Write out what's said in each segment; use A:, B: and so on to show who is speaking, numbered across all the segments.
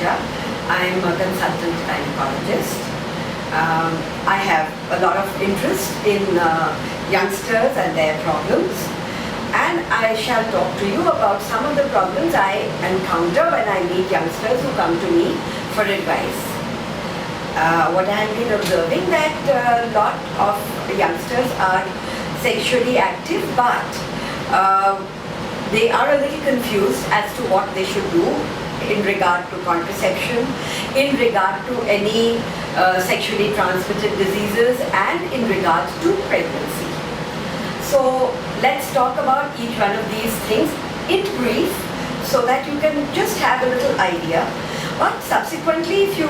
A: Mehta. I'm a consultant gynecologist. I have a lot of interest in youngsters and their problems, and I shall talk to you about some of the problems I encounter when I meet youngsters who come to me for advice. What I have been observing that a lot of youngsters are sexually active, but they are a little confused as to what they should do in regard to contraception, in regard to any sexually transmitted diseases, and in regard to pregnancy. So let's talk about each one of these things in brief so that you can just have a little idea. But subsequently, if you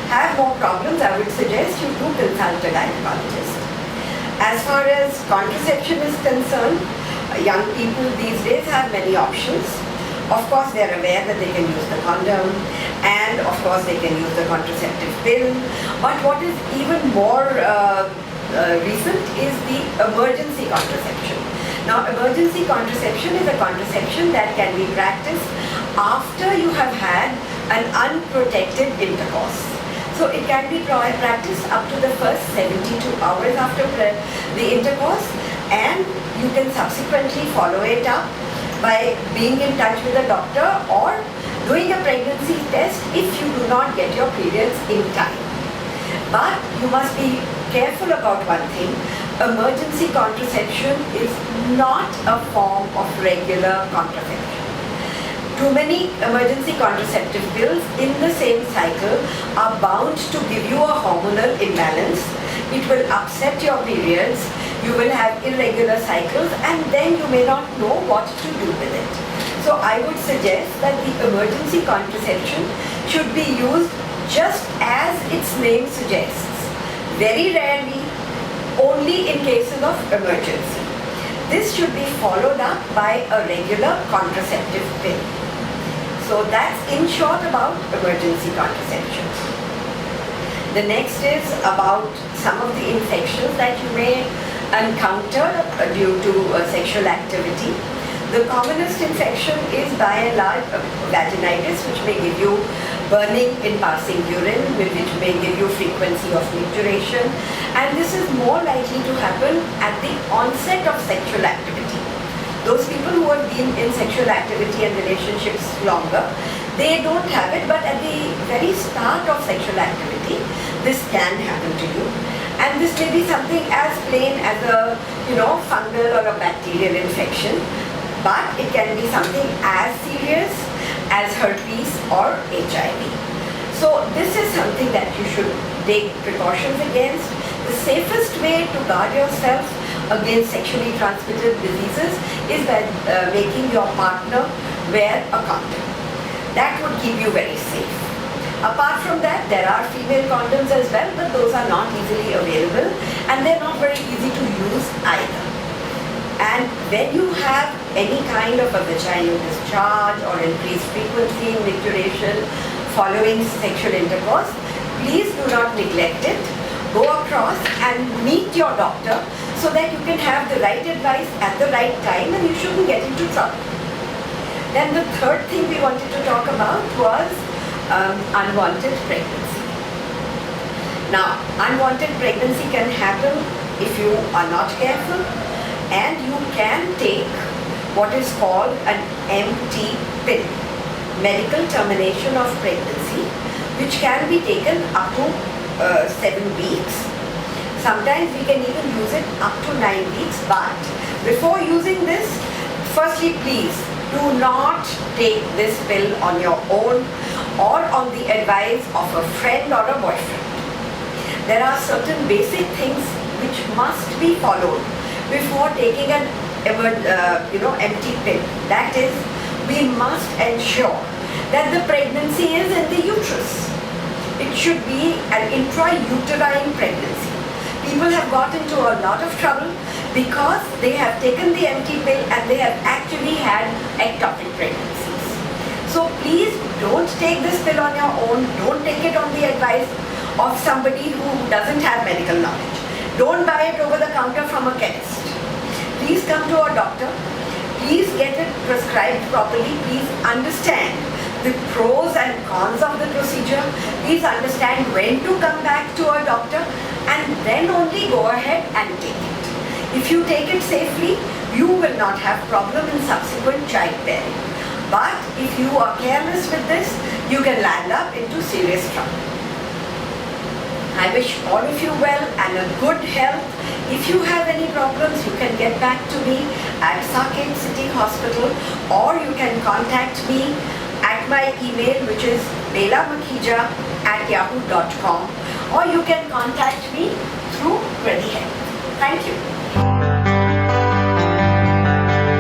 A: have more problems, I would suggest you do consult a gynecologist. As far as contraception is concerned, young people these days have many options. Of course, they are aware that they can use the condom, and of course they can use the contraceptive pill. But what is even more recent is the emergency contraception. Now, emergency contraception is a contraception that can be practiced after you have had an unprotected intercourse. So it can be practiced up to the first 72 hours after the intercourse, and you can subsequently follow it up by being in touch with a doctor or doing a pregnancy test if you do not get your periods in time. But you must be careful about one thing. Emergency contraception is not a form of regular contraception. Too many emergency contraceptive pills in the same cycle are bound to give you a hormonal imbalance. It will upset your periods, you will have irregular cycles, and then you may not know what to do with it. So I would suggest that the emergency contraception should be used just as its name suggests. Very rarely, only in cases of emergency. This should be followed up by a regular contraceptive pill. So that's in short about emergency contraception. The next is about some of the infections that you may encounter due to sexual activity. The commonest infection is by and large vaginitis, which may give you burning in passing urine, which may give you frequency of micturition, and this is more likely to happen at the onset of sexual activity. Those people who have been in sexual activity and relationships longer, they don't have it, but at the very start of sexual activity, this can happen to you. And this may be something as plain as a fungal or a bacterial infection, but it can be something as serious as herpes or HIV. So this is something that you should take precautions against. The safest way to guard yourself against sexually transmitted diseases is by making your partner wear a condom. That would keep you very safe. Apart from that, there are female condoms as well, but those are not easily available and they're not very easy to use either. And when you have any kind of a vaginal discharge or increased frequency in micturition following sexual intercourse, please do not neglect it. Go across and meet your doctor so that you can have the right advice at the right time and you shouldn't get into trouble. Then the third thing we wanted to talk about was unwanted pregnancy. Now, unwanted pregnancy can happen if you are not careful, and you can take what is called an MT pill, medical termination of pregnancy, which can be taken up to 7 weeks. Sometimes we can even use it up to 9 weeks, but before using this, firstly, please do not take this pill on your own or on the advice of a friend or a boyfriend. There are certain basic things which must be followed before taking an empty pill. That is, we must ensure that the pregnancy is in the uterus. It should be an intrauterine pregnancy. People have got into a lot of trouble because they have taken the empty pill and they have actually had ectopic pregnancies. So please don't take this pill on your own. Don't take it on the advice of somebody who doesn't have medical knowledge. Don't buy it over the counter from a chemist. Please come to a doctor. Please get it prescribed properly. Please understand the pros and cons of the procedure. Please understand when to come back to a doctor and then only go ahead and take it. If you take it safely, you will not have problem in subsequent childbearing. But if you are careless with this, you can land up into serious trouble. I wish all of you well and a good health. If you have any problems, you can get back to me at Saket City Hospital, or you can contact me at my email, which is belamakhija@yahoo.com, or you can contact me through Ready Health. Thank you.